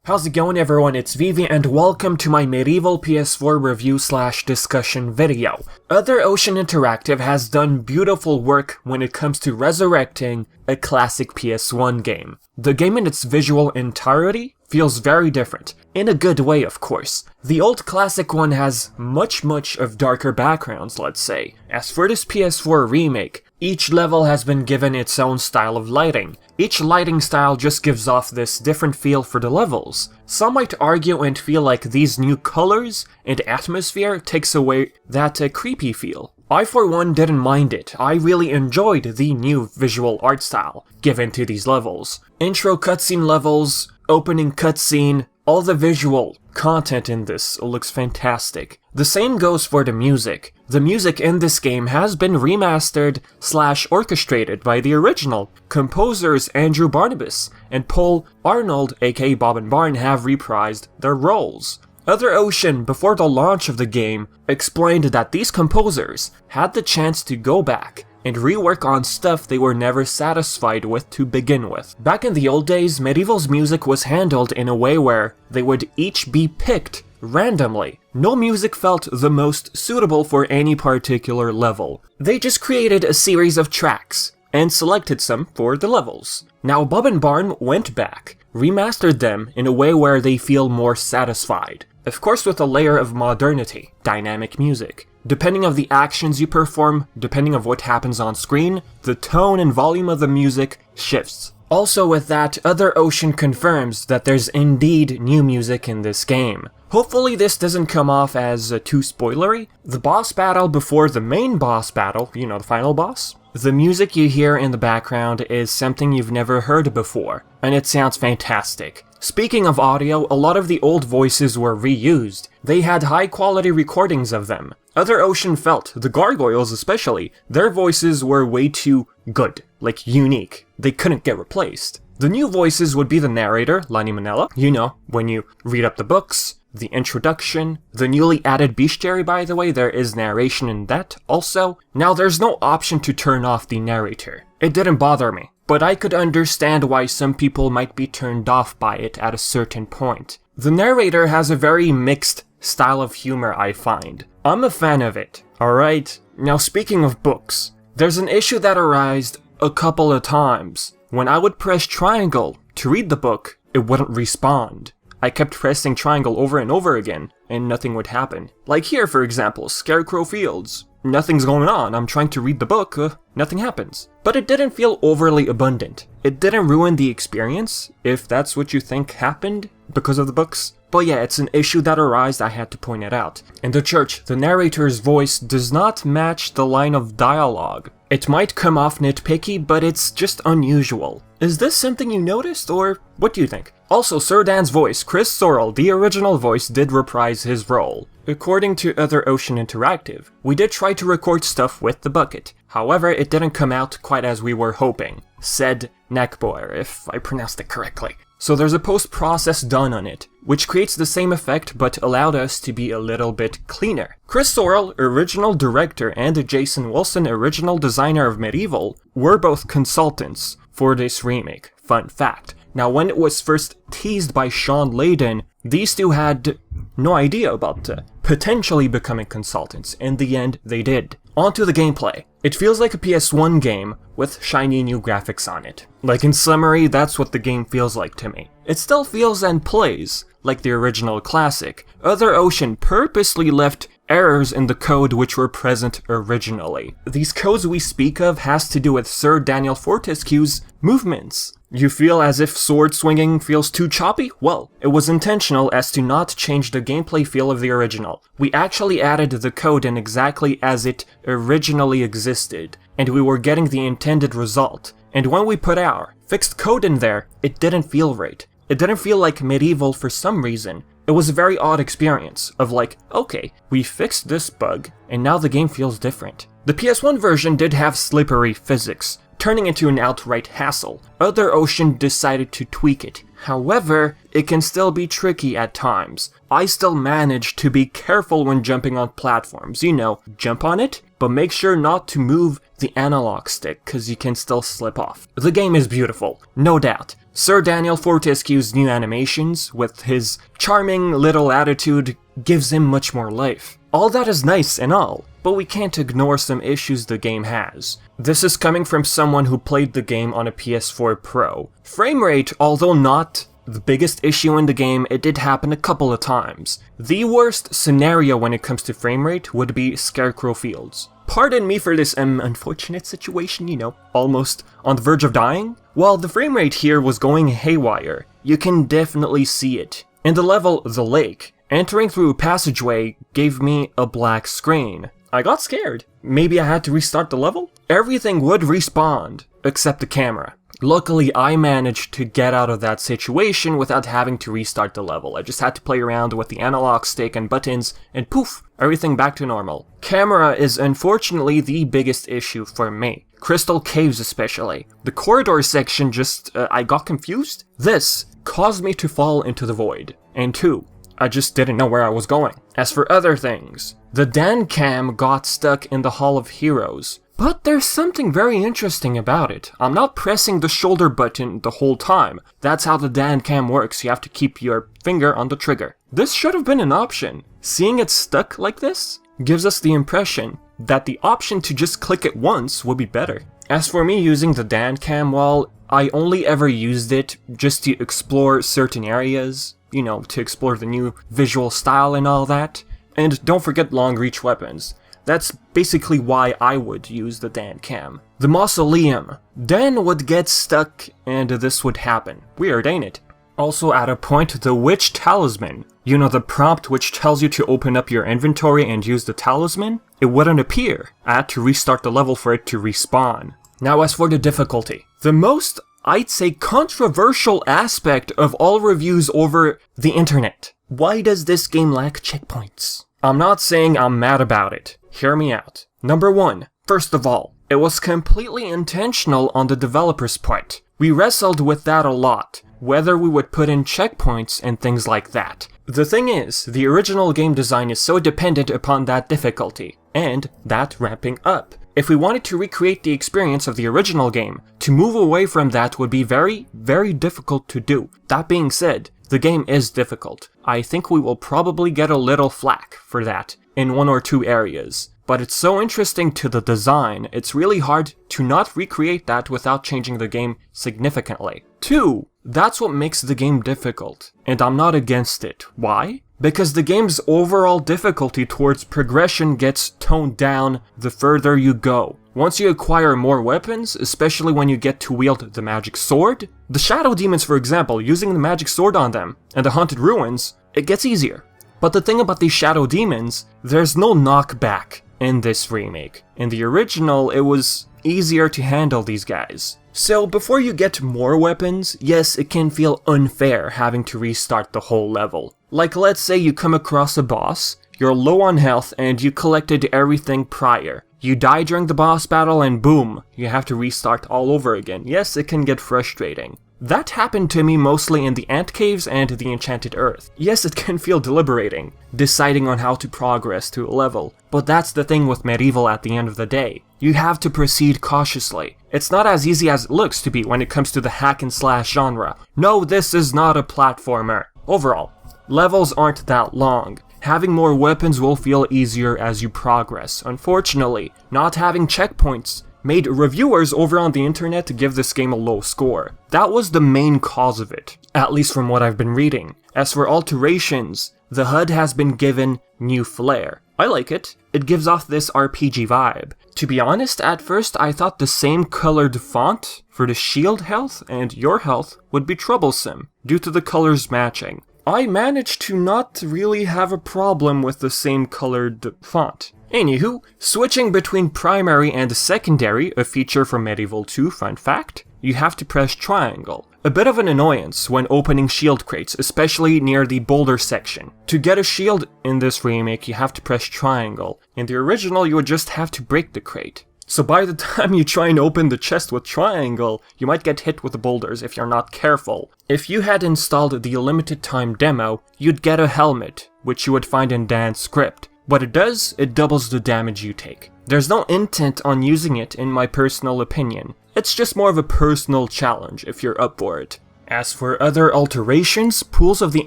How's it going everyone, it's Vivi and welcome to my MediEvil PS4 review/discussion video. Other Ocean Interactive has done beautiful work when it comes to resurrecting a classic PS1 game. The game in its visual entirety feels very different, in a good way of course. The old classic one has much of darker backgrounds, let's say. As for this PS4 remake, each level has been given its own style of lighting. Each lighting style just gives off this different feel for the levels. Some might argue and feel like these new colors and atmosphere takes away that creepy feel. I for one didn't mind it. I really enjoyed the new visual art style given to these levels. Intro cutscene levels, opening cutscene, all the visual content in this looks fantastic. The same goes for the music. The music in this game has been remastered/orchestrated by the original. Composers Andrew Barnabas and Paul Arnold aka Bob and Barn have reprised their roles. Other Ocean, before the launch of the game, explained that these composers had the chance to go back and rework on stuff they were never satisfied with to begin with. Back in the old days, MediEvil's music was handled in a way where they would each be picked randomly. No music felt the most suitable for any particular level. They just created a series of tracks and selected some for the levels. Now Bob and Barn went back, remastered them in a way where they feel more satisfied. Of course with a layer of modernity, dynamic music. Depending on the actions you perform, depending on what happens on screen, the tone and volume of the music shifts. Also with that, Other Ocean confirms that there's indeed new music in this game. Hopefully this doesn't come off as too spoilery. The boss battle before the main boss battle, you know, the final boss, the music you hear in the background is something you've never heard before, and it sounds fantastic. Speaking of audio, a lot of the old voices were reused. They had high quality recordings of them. Other Ocean felt, the gargoyles especially, their voices were way too good, like unique. They couldn't get replaced. The new voices would be the narrator, Lani Minella, you know, when you read up the books, the introduction, the newly added bestiary by the way, there is narration in that also. Now there's no option to turn off the narrator. It didn't bother me, but I could understand why some people might be turned off by it at a certain point. The narrator has a very mixed style of humor, I find. I'm a fan of it, alright? Now speaking of books, there's an issue that arose a couple of times. When I would press triangle to read the book, it wouldn't respond. I kept pressing triangle over and over again, and nothing would happen. Like here for example, Scarecrow Fields. Nothing's going on, I'm trying to read the book, nothing happens. But it didn't feel overly abundant. It didn't ruin the experience, if that's what you think happened because of the books. But yeah, it's an issue that arose, I had to point it out. In the church, the narrator's voice does not match the line of dialogue. It might come off nitpicky, but it's just unusual. Is this something you noticed, or what do you think? Also, Sir Dan's voice, Chris Sorrell, the original voice, did reprise his role. According to Other Ocean Interactive, we did try to record stuff with the bucket. However, it didn't come out quite as we were hoping, said Neckboer, if I pronounced it correctly. So there's a post-process done on it, which creates the same effect but allowed us to be a little bit cleaner. Chris Sorrell, original director, and Jason Wilson, original designer of MediEvil, were both consultants for this remake. Fun fact. Now when it was first teased by Sean Layden, these two had no idea about potentially becoming consultants. In the end, they did. On to the gameplay. It feels like a PS1 game with shiny new graphics on it. Like in summary, that's what the game feels like to me. It still feels and plays like the original classic. Other Ocean purposely left errors in the code which were present originally. These codes we speak of has to do with Sir Daniel Fortescue's movements. You feel as if sword swinging feels too choppy? Well, it was intentional as to not change the gameplay feel of the original. We actually added the code in exactly as it originally existed, and we were getting the intended result. And when we put our fixed code in there, it didn't feel right. It didn't feel like MediEvil for some reason. It was a very odd experience of like, okay, we fixed this bug, and now the game feels different. The PS1 version did have slippery physics, turning into an outright hassle. Other Ocean decided to tweak it. However, it can still be tricky at times. I still manage to be careful when jumping on platforms, you know, jump on it, but make sure not to move the analog stick, cause you can still slip off. The game is beautiful, no doubt. Sir Daniel Fortescue's new animations, with his charming little attitude, gives him much more life. All that is nice and all, but we can't ignore some issues the game has. This is coming from someone who played the game on a PS4 Pro. Framerate, although not the biggest issue in the game, it did happen a couple of times. The worst scenario when it comes to framerate would be Scarecrow Fields. Pardon me for this unfortunate situation, you know, almost on the verge of dying. While the framerate here was going haywire, you can definitely see it. In the level The Lake, entering through a passageway gave me a black screen. I got scared. Maybe I had to restart the level? Everything would respawn, except the camera. Luckily, I managed to get out of that situation without having to restart the level. I just had to play around with the analog stick and buttons, and poof, everything back to normal. Camera is unfortunately the biggest issue for me. Crystal Caves especially. The corridor section I got confused. This caused me to fall into the void. And 2, I just didn't know where I was going. As for other things, the Dan cam got stuck in the Hall of Heroes. But there's something very interesting about it. I'm not pressing the shoulder button the whole time. That's how the Dan cam works. You have to keep your finger on the trigger. This should have been an option. Seeing it stuck like this gives us the impression that the option to just click it once would be better. As for me using the Dan cam, well, I only ever used it just to explore certain areas, you know, to explore the new visual style and all that. And don't forget long reach weapons. That's basically why I would use the Dan cam. The Mausoleum. Dan would get stuck and this would happen. Weird, ain't it? Also at a point, the Witch Talisman. You know, the prompt which tells you to open up your inventory and use the talisman? It wouldn't appear. I had to restart the level for it to respawn. Now as for the difficulty. The most, I'd say, controversial aspect of all reviews over the internet. Why does this game lack checkpoints? I'm not saying I'm mad about it. Hear me out. Number 1. First of all, it was completely intentional on the developer's part. We wrestled with that a lot, whether we would put in checkpoints and things like that. The thing is, the original game design is so dependent upon that difficulty, and that ramping up. If we wanted to recreate the experience of the original game, to move away from that would be very, very difficult to do. That being said, the game is difficult. I think we will probably get a little flack for that in 1 or 2 areas. But it's so interesting to the design, it's really hard to not recreate that without changing the game significantly. 2, that's what makes the game difficult, and I'm not against it. Why? Because the game's overall difficulty towards progression gets toned down the further you go. Once you acquire more weapons, especially when you get to wield the magic sword, the Shadow Demons for example, using the magic sword on them, and the Haunted Ruins, it gets easier. But the thing about these Shadow Demons, there's no knockback in this remake. In the original, it was easier to handle these guys. So before you get more weapons, yes, it can feel unfair having to restart the whole level. Like let's say you come across a boss, you're low on health and you collected everything prior. You die during the boss battle and boom, you have to restart all over again. Yes, it can get frustrating. That happened to me mostly in the Ant Caves and the Enchanted Earth. Yes, it can feel deliberating, deciding on how to progress to a level, but that's the thing with MediEvil at the end of the day. You have to proceed cautiously. It's not as easy as it looks to be when it comes to the hack and slash genre. No, this is not a platformer. Overall, levels aren't that long. Having more weapons will feel easier as you progress. Unfortunately, not having checkpoints made reviewers over on the internet give this game a low score. That was the main cause of it, at least from what I've been reading. As for alterations, the HUD has been given new flair. I like it. It gives off this RPG vibe. To be honest, at first I thought the same colored font for the shield health and your health would be troublesome due to the colors matching. I managed to not really have a problem with the same colored font. Anywho, switching between primary and secondary, a feature from MediEvil 2, fun fact, you have to press triangle. A bit of an annoyance when opening shield crates, especially near the boulder section. To get a shield in this remake, you have to press triangle. In the original, you would just have to break the crate. So by the time you try and open the chest with triangle, you might get hit with the boulders if you're not careful. If you had installed the limited time demo, you'd get a helmet, which you would find in Dan's script. What it does, it doubles the damage you take. There's no intent on using it in my personal opinion. It's just more of a personal challenge if you're up for it. As for other alterations, Pools of the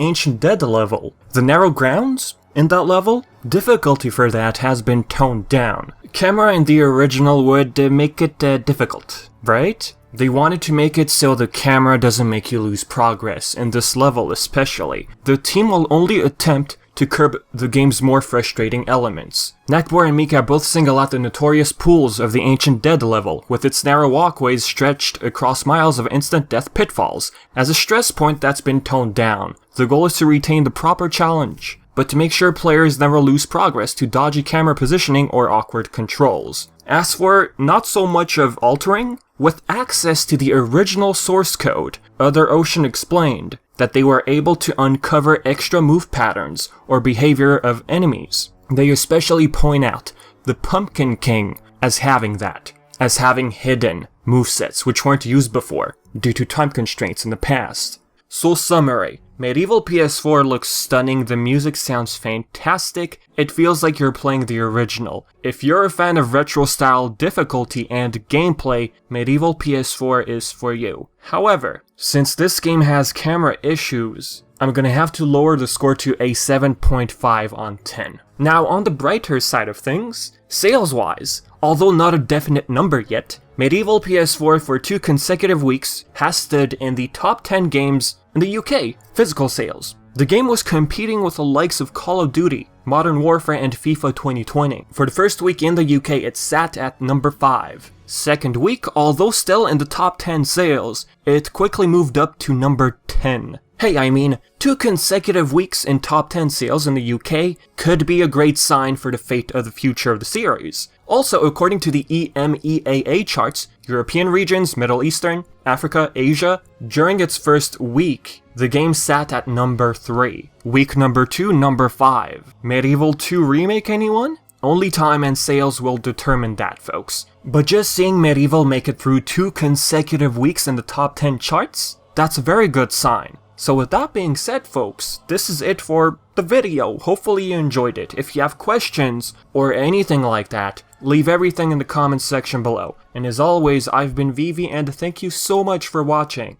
Ancient Dead level. The narrow grounds in that level, difficulty for that has been toned down. Camera in the original would make it difficult, right? They wanted to make it so the camera doesn't make you lose progress, in this level especially. The team will only attempt to curb the game's more frustrating elements. Nakbor and Mika both single out the notorious Pools of the Ancient Dead level, with its narrow walkways stretched across miles of instant death pitfalls, as a stress point that's been toned down. The goal is to retain the proper challenge, but to make sure players never lose progress to dodgy camera positioning or awkward controls. As for not so much of altering, with access to the original source code, Other Ocean explained that they were able to uncover extra move patterns or behavior of enemies. They especially point out the Pumpkin King as having that, as having hidden movesets which weren't used before, due to time constraints in the past. So summary, MediEvil PS4 looks stunning, the music sounds fantastic, it feels like you're playing the original. If you're a fan of retro style difficulty and gameplay, MediEvil PS4 is for you. However, since this game has camera issues, I'm gonna have to lower the score to a 7.5 on 10. Now on the brighter side of things, sales-wise, although not a definite number yet, MediEvil PS4 for 2 consecutive weeks has stood in the top 10 games in the UK physical sales. The game was competing with the likes of Call of Duty, Modern Warfare and FIFA 2020. For the first week in the UK, it sat at number 5. Second week, although still in the top 10 sales, it quickly moved up to number 10. Hey, I mean, 2 consecutive weeks in top 10 sales in the UK could be a great sign for the fate of the future of the series. Also, according to the EMEAA charts, European regions, Middle Eastern, Africa, Asia, during its first week, the game sat at number 3. Week number 2, number 5. MediEvil 2 Remake, anyone? Only time and sales will determine that, folks. But just seeing MediEvil make it through 2 consecutive weeks in the top 10 charts, that's a very good sign. So with that being said, folks, this is it for the video. Hopefully you enjoyed it. If you have questions or anything like that, leave everything in the comments section below. And as always, I've been Vivi and thank you so much for watching.